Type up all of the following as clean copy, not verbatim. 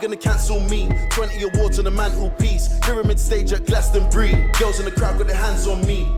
gonna cancel me? 20 awards on the mantelpiece. Pyramid stage at Glastonbury. Girls in the crowd got their hands on me.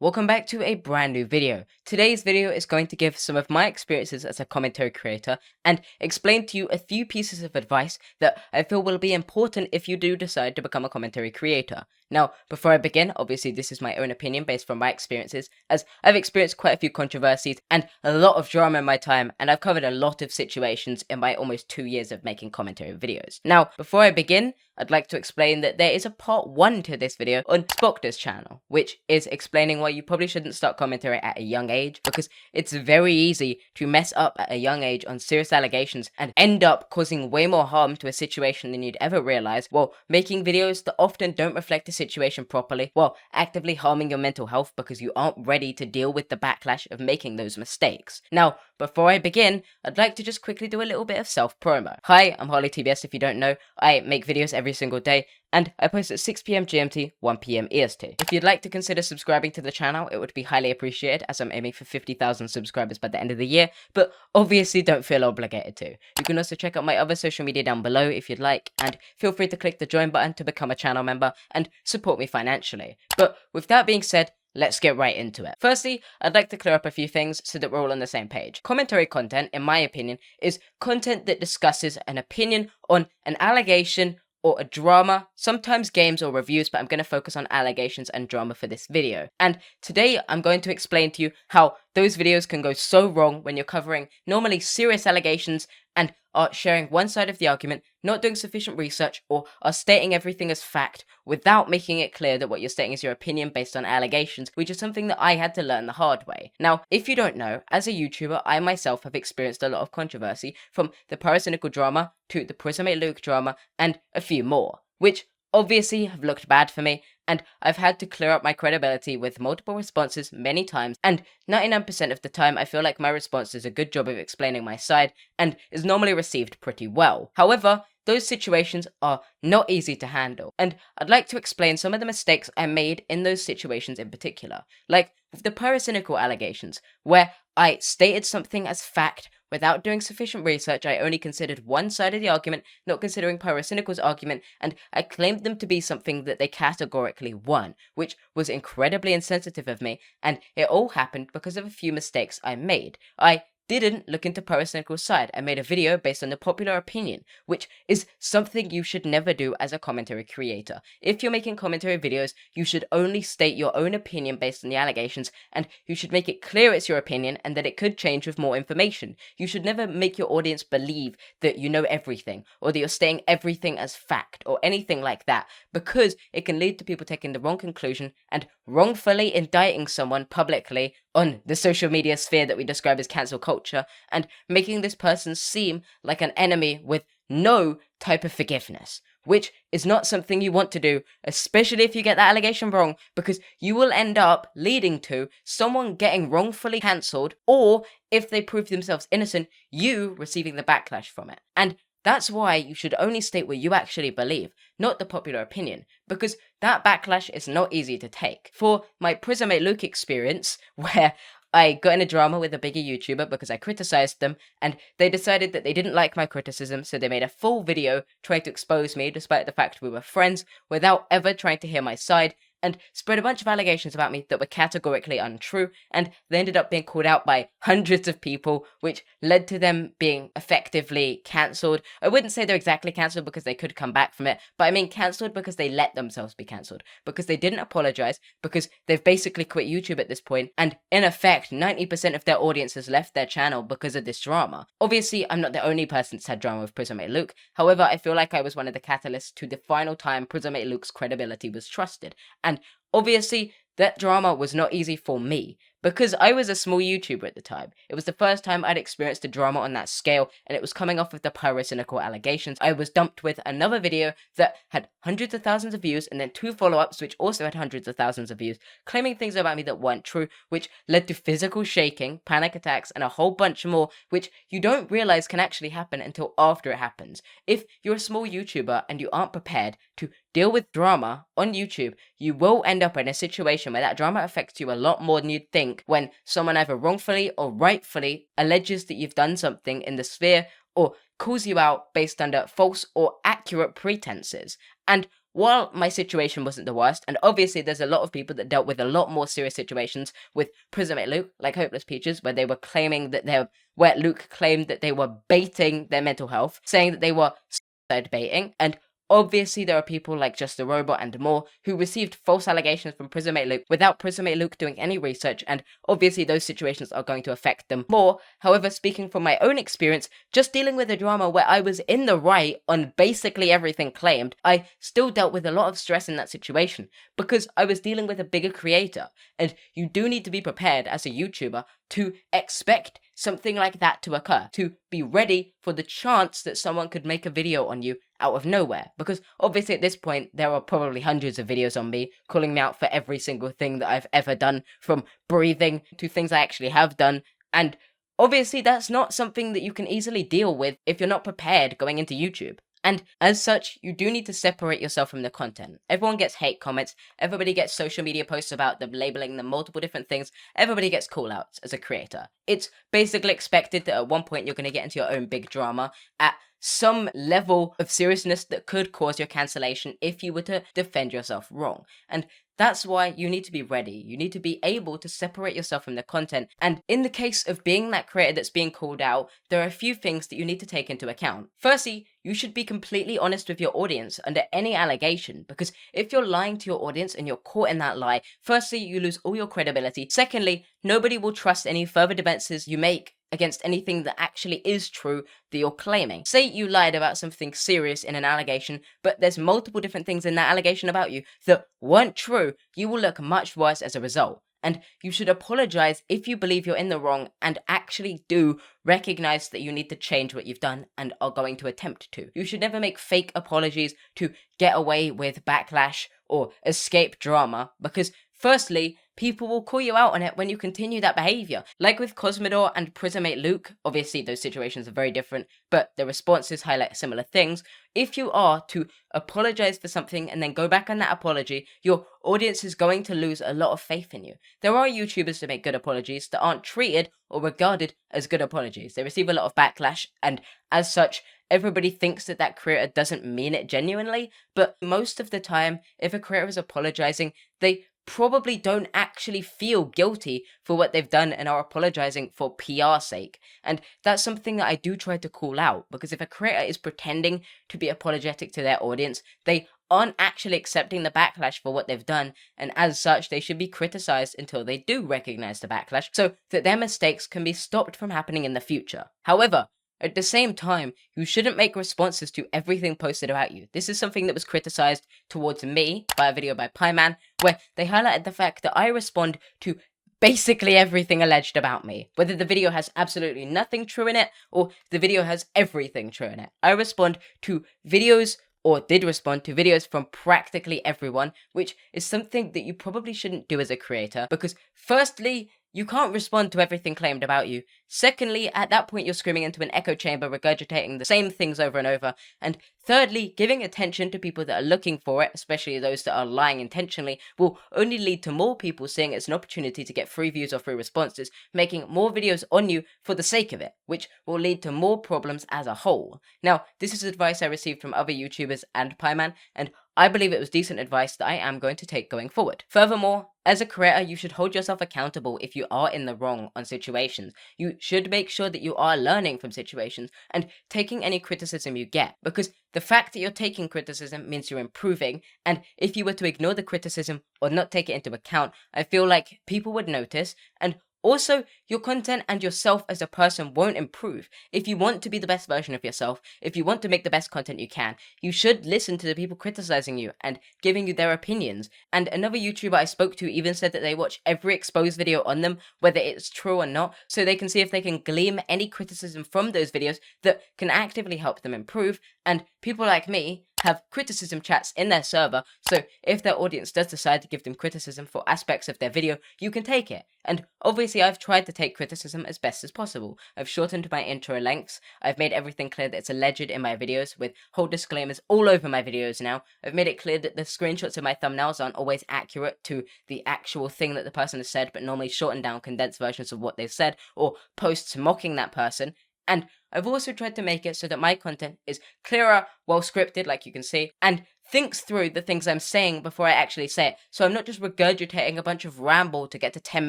Welcome back to a brand new video. Today's video is going to give some of my experiences as a commentary creator and explain to you a few pieces of advice that I feel will be important if you do decide to become a commentary creator. Now, before I begin, obviously this is my own opinion based from my experiences, as I've experienced quite a few controversies and a lot of drama in my time, and I've covered a lot of situations in my almost 2 years of making commentary videos. Now, before I begin, I'd like to explain that there is a part 1 to this video on Spokter's channel, which is explaining why you probably shouldn't start commentary at a young age, because it's very easy to mess up at a young age on serious allegations and end up causing way more harm to a situation than you'd ever realize, while making videos that often don't reflect the situation properly, while actively harming your mental health because you aren't ready to deal with the backlash of making those mistakes. Now, before I begin, I'd like to just quickly do a little bit of self-promo. Hi, I'm HarleyTBS if you don't know. I make videos every single day, and I post at 6 PM GMT, 1 PM EST. If you'd like to consider subscribing to the channel, it would be highly appreciated, as I'm aiming for 50,000 subscribers by the end of the year, but obviously don't feel obligated to. You can also check out my other social media down below if you'd like, and feel free to click the join button to become a channel member and support me financially. But with that being said, let's get right into it. Firstly, I'd like to clear up a few things so that we're all on the same page. Commentary content, in my opinion, is content that discusses an opinion on an allegation or a drama, sometimes games or reviews, but I'm going to focus on allegations and drama for this video. And today I'm going to explain to you how those videos can go so wrong when you're covering normally serious allegations and are sharing one side of the argument, not doing sufficient research, or are stating everything as fact without making it clear that what you're stating is your opinion based on allegations, which is something that I had to learn the hard way. Now, if you don't know, as a YouTuber, I myself have experienced a lot of controversy, from the paracynical drama to the Prismate Luke drama, and a few more, which obviously have looked bad for me, and I've had to clear up my credibility with multiple responses many times, and 99% of the time I feel like my response does a good job of explaining my side, and is normally received pretty well. However, those situations are not easy to handle, and I'd like to explain some of the mistakes I made in those situations in particular, like with the paracynical allegations, where I stated something as fact without doing sufficient research. I only considered one side of the argument, not considering paracynical's argument, and I claimed them to be something that they categorically weren't, which was incredibly insensitive of me, and it all happened because of a few mistakes I made. I didn't look into paracynical's side. I made a video based on the popular opinion, which is something you should never do as a commentary creator. If you're making commentary videos, you should only state your own opinion based on the allegations, and you should make it clear it's your opinion and that it could change with more information. You should never make your audience believe that you know everything, or that you're stating everything as fact, or anything like that, because it can lead to people taking the wrong conclusion and wrongfully indicting someone publicly on the social media sphere that we describe as cancel culture, and making this person seem like an enemy with no type of forgiveness, which is not something you want to do, especially if you get that allegation wrong, because you will end up leading to someone getting wrongfully cancelled, or if they prove themselves innocent, you receiving the backlash from it. And that's why you should only state what you actually believe, not the popular opinion, because that backlash is not easy to take. For my Prismate Luke experience, where I got in a drama with a bigger YouTuber because I criticized them, and they decided that they didn't like my criticism, so they made a full video trying to expose me despite the fact we were friends, without ever trying to hear my side, and spread a bunch of allegations about me that were categorically untrue, and they ended up being called out by hundreds of people, which led to them being effectively cancelled. I wouldn't say they're exactly cancelled because they could come back from it, but I mean cancelled because they let themselves be cancelled, because they didn't apologise, because they've basically quit YouTube at this point, and in effect, 90% of their audience has left their channel because of this drama. Obviously, I'm not the only person that's had drama with Prismate Luke, however, I feel like I was one of the catalysts to the final time Prismate Luke's credibility was trusted, and obviously, that drama was not easy for me, because I was a small YouTuber at the time. It was the first time I'd experienced a drama on that scale, and it was coming off of the paracynical allegations. I was dumped with another video that had hundreds of thousands of views, and then 2 follow-ups which also had hundreds of thousands of views, claiming things about me that weren't true, which led to physical shaking, panic attacks, and a whole bunch more, which you don't realize can actually happen until after it happens. If you're a small YouTuber and you aren't prepared to deal with drama on YouTube, you will end up in a situation where that drama affects you a lot more than you'd think when someone either wrongfully or rightfully alleges that you've done something in the sphere, or calls you out based under false or accurate pretenses. And while my situation wasn't the worst, and obviously there's a lot of people that dealt with a lot more serious situations with Prismate Luke, like Hopeless Peaches, where they were claiming that where Luke claimed that they were baiting their mental health, saying that they were suicide baiting, and obviously there are people like Just a Robot and more who received false allegations from Prismate Luke without Prismate Luke doing any research, and obviously those situations are going to affect them more. However, speaking from my own experience, just dealing with a drama where I was in the right on basically everything claimed, I still dealt with a lot of stress in that situation because I was dealing with a bigger creator, and you do need to be prepared as a YouTuber to expect something like that to occur, to be ready for the chance that someone could make a video on you out of nowhere, because obviously at this point there are probably hundreds of videos on me calling me out for every single thing that I've ever done, from breathing to things I actually have done, and obviously that's not something that you can easily deal with if you're not prepared going into YouTube. And as such, you do need to separate yourself from the content. Everyone gets hate comments, everybody gets social media posts about them, labeling them multiple different things, everybody gets call-outs as a creator. It's basically expected that at one point you're going to get into your own big drama at some level of seriousness that could cause your cancellation if you were to defend yourself wrong. And that's why you need to be ready. You need to be able to separate yourself from the content. And in the case of being that creator that's being called out, there are a few things that you need to take into account. Firstly, you should be completely honest with your audience under any allegation, because if you're lying to your audience and you're caught in that lie, firstly, you lose all your credibility. Secondly, nobody will trust any further defenses you make against anything that actually is true that you're claiming. Say you lied about something serious in an allegation, but there's multiple different things in that allegation about you that weren't true, you will look much worse as a result. And you should apologize if you believe you're in the wrong and actually do recognize that you need to change what you've done and are going to attempt to. You should never make fake apologies to get away with backlash or escape drama, because firstly, people will call you out on it when you continue that behavior. Like with Cosmodor and Prismate Luke, obviously those situations are very different, but the responses highlight similar things. If you are to apologize for something and then go back on that apology, your audience is going to lose a lot of faith in you. There are YouTubers that make good apologies that aren't treated or regarded as good apologies. They receive a lot of backlash, and as such, everybody thinks that that creator doesn't mean it genuinely, but most of the time, if a creator is apologizing, they probably don't actually feel guilty for what they've done and are apologizing for PR sake. And that's something that I do try to call out, because if a creator is pretending to be apologetic to their audience, they aren't actually accepting the backlash for what they've done, and as such, they should be criticized until they do recognize the backlash so that their mistakes can be stopped from happening in the future. However, at the same time, you shouldn't make responses to everything posted about you. This is something that was criticized towards me by a video by Pieman, where they highlighted the fact that I respond to basically everything alleged about me, whether the video has absolutely nothing true in it or the video has everything true in it. I respond to videos, or did respond to videos, from practically everyone, which is something that you probably shouldn't do as a creator, because firstly, you can't respond to everything claimed about you. Secondly, at that point you're screaming into an echo chamber, regurgitating the same things over and over. And thirdly, giving attention to people that are looking for it, especially those that are lying intentionally, will only lead to more people seeing it as an opportunity to get free views or free responses, making more videos on you for the sake of it, which will lead to more problems as a whole. Now, this is advice I received from other YouTubers and Pieman, and I believe it was decent advice that I am going to take going forward. Furthermore, as a creator, you should hold yourself accountable if you are in the wrong on situations. You should make sure that you are learning from situations and taking any criticism you get, because the fact that you're taking criticism means you're improving, and if you were to ignore the criticism or not take it into account, I feel like people would notice, and also, your content and yourself as a person won't improve. If you want to be the best version of yourself, if you want to make the best content you can, you should listen to the people criticizing you and giving you their opinions. And another YouTuber I spoke to even said that they watch every exposed video on them, whether it's true or not, so they can see if they can glean any criticism from those videos that can actively help them improve. And people like me have criticism chats in their server, so if their audience does decide to give them criticism for aspects of their video, you can take it. And obviously I've tried to take criticism as best as possible. I've shortened my intro lengths, I've made everything clear that it's alleged in my videos, with whole disclaimers all over my videos now. I've made it clear that the screenshots of my thumbnails aren't always accurate to the actual thing that the person has said, but normally shortened down condensed versions of what they've said, or posts mocking that person. And I've also tried to make it so that my content is clearer, well scripted, like you can see, and thinks through the things I'm saying before I actually say it. So I'm not just regurgitating a bunch of ramble to get to 10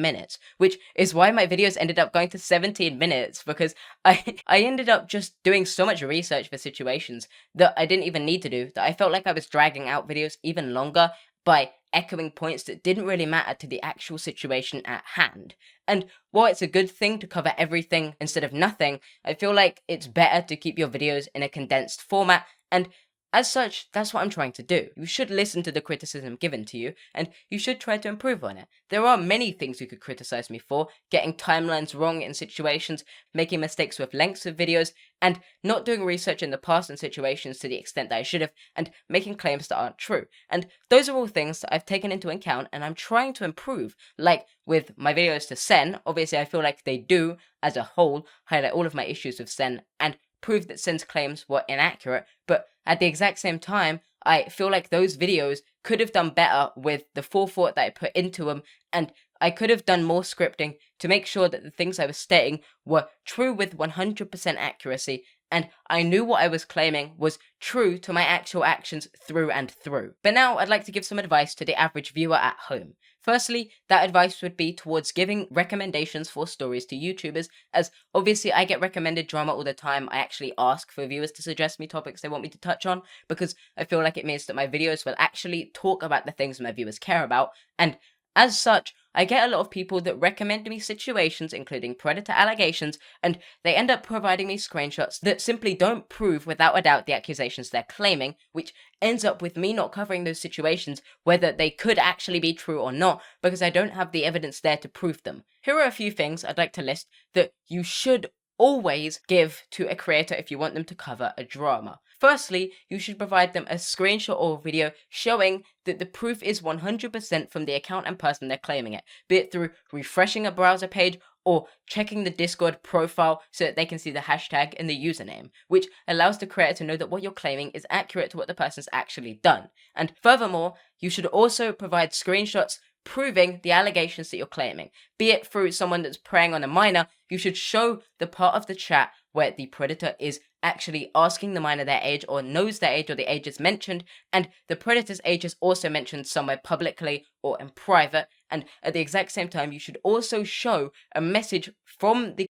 minutes, which is why my videos ended up going to 17 minutes, because I ended up just doing so much research for situations that I didn't even need to do, that I felt like I was dragging out videos even longer by echoing points that didn't really matter to the actual situation at hand. And while it's a good thing to cover everything instead of nothing, I feel like it's better to keep your videos in a condensed format, and as such, that's what I'm trying to do. You should listen to the criticism given to you, and you should try to improve on it. There are many things you could criticize me for: getting timelines wrong in situations, making mistakes with lengths of videos, and not doing research in the past in situations to the extent that I should have, and making claims that aren't true. And those are all things that I've taken into account, and I'm trying to improve. Like with my videos to Sen, obviously I feel like they do, as a whole, highlight all of my issues with Sen, and prove that Sen's claims were inaccurate, but at the exact same time, I feel like those videos could have done better with the forethought that I put into them, and I could have done more scripting to make sure that the things I was stating were true with 100% accuracy, and I knew what I was claiming was true to my actual actions through and through. But now I'd like to give some advice to the average viewer at home. Firstly, that advice would be towards giving recommendations for stories to YouTubers, as obviously I get recommended drama all the time. I actually ask for viewers to suggest me topics they want me to touch on, because I feel like it means that my videos will actually talk about the things my viewers care about, and as such, I get a lot of people that recommend me situations including predator allegations, and they end up providing me screenshots that simply don't prove without a doubt the accusations they're claiming, which ends up with me not covering those situations, whether they could actually be true or not, because I don't have the evidence there to prove them. Here are a few things I'd like to list that you should always give to a creator if you want them to cover a drama. Firstly, you should provide them a screenshot or video showing that the proof is 100% from the account and person they're claiming it, be it through refreshing a browser page or checking the Discord profile so that they can see the hashtag and the username, which allows the creator to know that what you're claiming is accurate to what the person's actually done. And furthermore, you should also provide screenshots proving the allegations that you're claiming. Be it through someone that's preying on a minor, you should show the part of the chat where the predator is actually asking the minor their age, or knows their age, or the age is mentioned, and the predator's age is also mentioned somewhere publicly or in private, and at the exact same time you should also show a message from the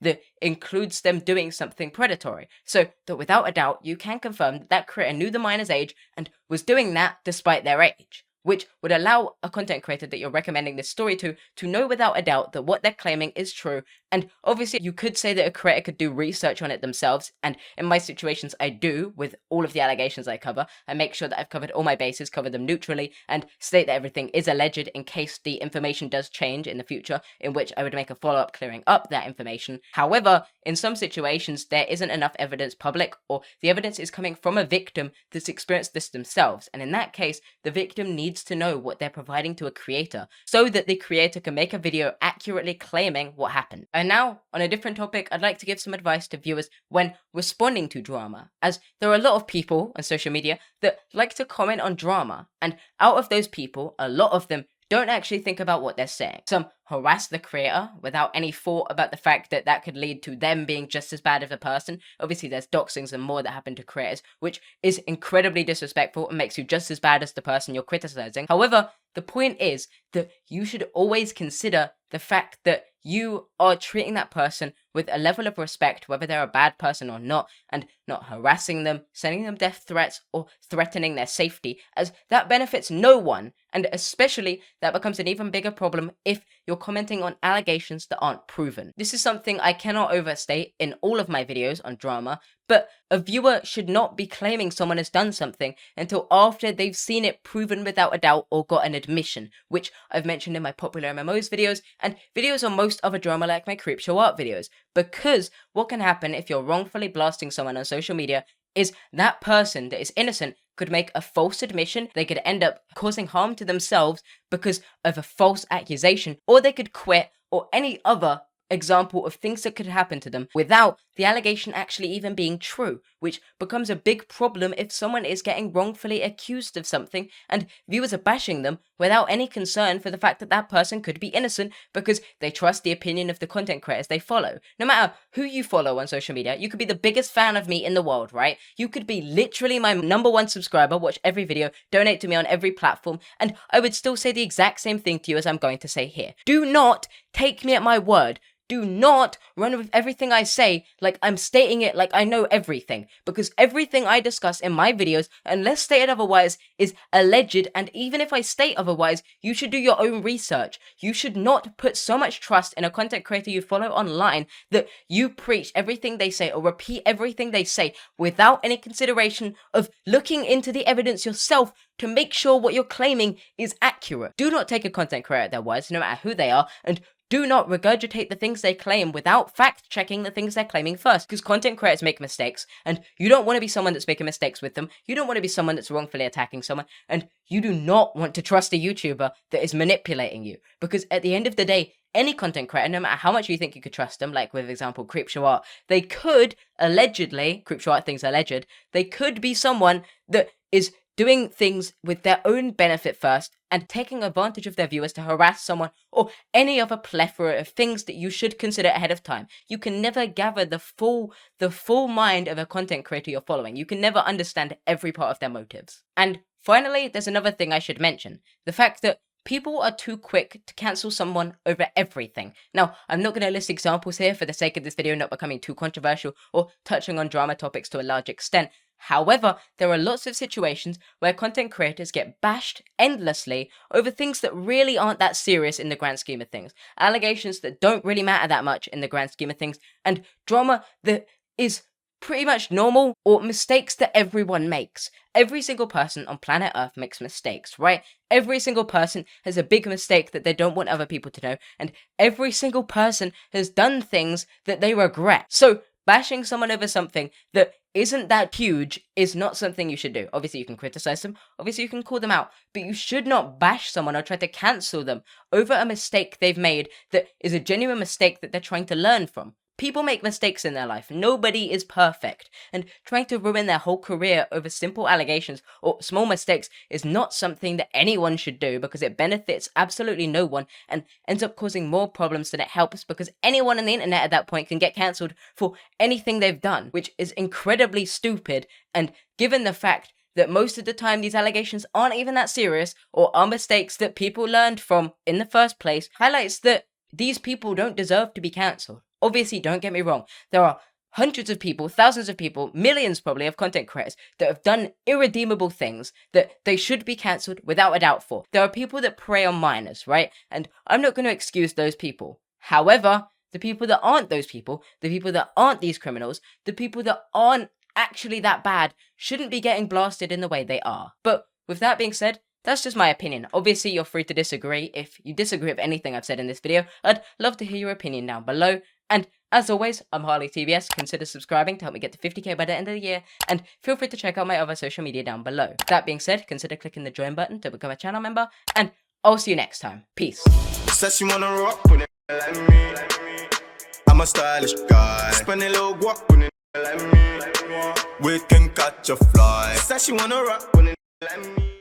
that includes them doing something predatory, so that without a doubt you can confirm that that creator knew the minor's age and was doing that despite their age, which would allow a content creator that you're recommending this story to know without a doubt that what they're claiming is true. And obviously you could say that a creator could do research on it themselves, and in my situations I do with all of the allegations I cover. I make sure that I've covered all my bases, cover them neutrally, and state that everything is alleged in case the information does change in the future, in which I would make a follow-up clearing up that information. However, in some situations there isn't enough evidence public, or the evidence is coming from a victim that's experienced this themselves, and in that case the victim needs to know what they're providing to a creator so that the creator can make a video accurately claiming what happened. And now, on a different topic, I'd like to give some advice to viewers when responding to drama, as there are a lot of people on social media that like to comment on drama, and out of those people, a lot of them don't actually think about what they're saying. Some harass the creator without any thought about the fact that that could lead to them being just as bad of a person. Obviously there's doxings and more that happen to creators, which is incredibly disrespectful and makes you just as bad as the person you're criticizing. However, the point is that you should always consider the fact that you are treating that person with a level of respect, whether they're a bad person or not, and not harassing them, sending them death threats, or threatening their safety, as that benefits no one, and especially that becomes an even bigger problem if you're commenting on allegations that aren't proven. This is something I cannot overstate in all of my videos on drama, but a viewer should not be claiming someone has done something until after they've seen it proven without a doubt or got an admission, which I've mentioned in my popular MMOs videos, and videos on most other drama like my Creep Show Art videos, because what can happen if you're wrongfully blasting someone on social media is that person that is innocent could make a false admission, they could end up causing harm to themselves because of a false accusation, or they could quit, or any other example of things that could happen to them without the allegation actually even being true, which becomes a big problem if someone is getting wrongfully accused of something and viewers are bashing them without any concern for the fact that that person could be innocent because they trust the opinion of the content creators they follow. No matter who you follow on social media, you could be the biggest fan of me in the world, right? You could be literally my #1 subscriber, watch every video, donate to me on every platform, and I would still say the exact same thing to you as I'm going to say here. Do not take me at my word. Do not run with everything I say like I'm stating it like I know everything, because everything I discuss in my videos, unless stated otherwise, is alleged, and even if I state otherwise, you should do your own research. You should not put so much trust in a content creator you follow online that you preach everything they say or repeat everything they say without any consideration of looking into the evidence yourself to make sure what you're claiming is accurate. Do not take a content creator at their words, no matter who they are, and do not regurgitate the things they claim without fact-checking the things they're claiming first, because content creators make mistakes, and you don't want to be someone that's making mistakes with them, you don't want to be someone that's wrongfully attacking someone, and you do not want to trust a YouTuber that is manipulating you, because at the end of the day, any content creator, no matter how much you think you could trust them, like with example Creepshow Art, they could, allegedly, Creepshow Art thing's alleged, they could be someone that is doing things with their own benefit first and taking advantage of their viewers to harass someone or any other plethora of things that you should consider ahead of time. You can never gather the full mind of a content creator you're following. You can never understand every part of their motives. And finally, there's another thing I should mention. The fact that people are too quick to cancel someone over everything. Now, I'm not going to list examples here for the sake of this video not becoming too controversial or touching on drama topics to a large extent. However, there are lots of situations where content creators get bashed endlessly over things that really aren't that serious in the grand scheme of things. Allegations that don't really matter that much in the grand scheme of things, and drama that is pretty much normal, or mistakes that everyone makes. Every single person on planet Earth makes mistakes, right? Every single person has a big mistake that they don't want other people to know, and every single person has done things that they regret. So, bashing someone over something that isn't that huge is not something you should do. Obviously, you can criticize them, obviously you can call them out, but you should not bash someone or try to cancel them over a mistake they've made that is a genuine mistake that they're trying to learn from. People make mistakes in their life. Nobody is perfect. And trying to ruin their whole career over simple allegations or small mistakes is not something that anyone should do, because it benefits absolutely no one and ends up causing more problems than it helps, because anyone on the internet at that point can get cancelled for anything they've done, which is incredibly stupid. And given the fact that most of the time these allegations aren't even that serious or are mistakes that people learned from in the first place, highlights that these people don't deserve to be cancelled. Obviously, don't get me wrong, there are hundreds of people, thousands of people, millions probably of content creators that have done irredeemable things that they should be cancelled without a doubt for. There are people that prey on minors, right? And I'm not going to excuse those people. However, the people that aren't those people, the people that aren't these criminals, the people that aren't actually that bad, shouldn't be getting blasted in the way they are. But with that being said, that's just my opinion. Obviously, you're free to disagree. If you disagree with anything I've said in this video, I'd love to hear your opinion down below. And as always, I'm HarleyTBS. Consider subscribing to help me get to 50k by the end of the year, and feel free to check out my other social media down below. That being said, consider clicking the join button to become a channel member, and I'll see you next time. Peace. Says she wanna rock with it like me. I'm a stylish guy. Spend a little guap with it like me. We can catch a fly. Says she wanna rock with it like me.